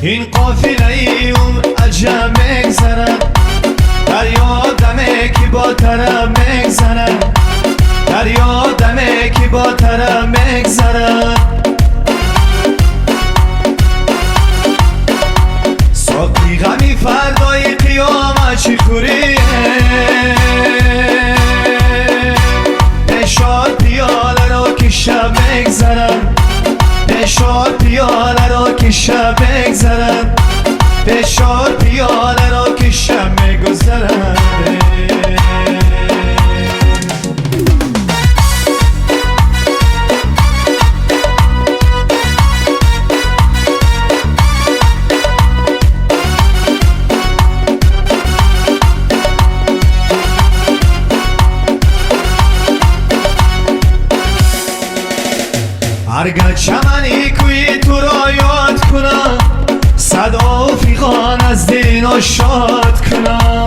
این قافله ای عمر عجب میگذرد، دریا دمه که با طرف میگذرد، دریا دمه که با طرف میگذرد. ساقی غمی فردای قیامت چی خوریه، نشاد پیاله را که شب میگذرد، نشاد پیاله را که شب میگذرد، نشاد پیاله را که شب میگذرد. هرگاه چمنی کوی تو را یاد کنم، صدا و فیغان از دین شاد کنم.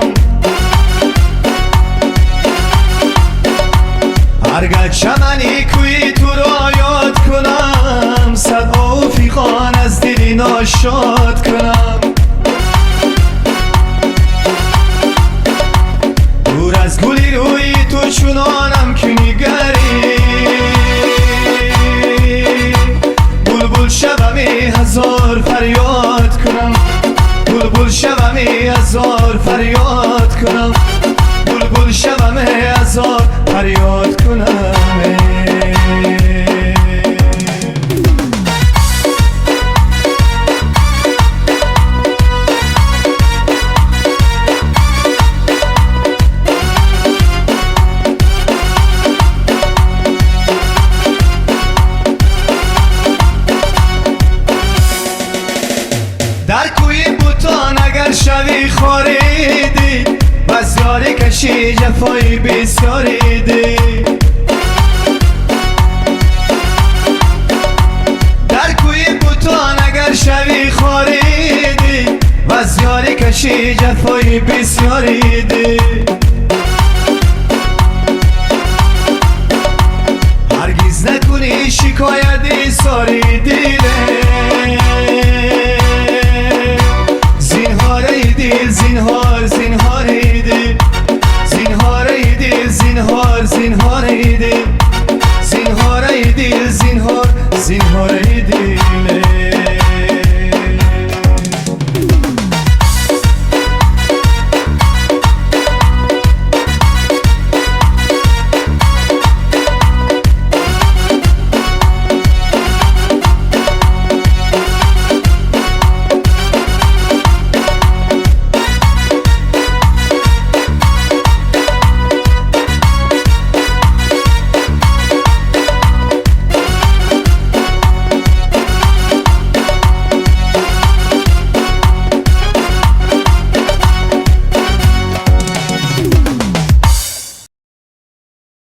هرگاه چمنی کوی تو را یاد کنم، صدا و فیغان از دین شاد کنم. دور از گلی روی تو چونانم که نگری، بلبل شبمی هزار فریاد کنم، بلبل شبمی هزار فریاد کنم، بلبل شبمی هزار فریاد کنم. در کوی بوتان اگر شوی خاریدی، بسیاری کشی جفایی بسیاریدی. در کوی بوتان اگر شوی خاریدی، بسیاری کشی جفایی بسیاریدی. هرگز نکنی شکایتی ساری دیله، زینهار زینهار دل، زینهار دل، زینهار دل، زینهار دل، زینهار دل، زینهار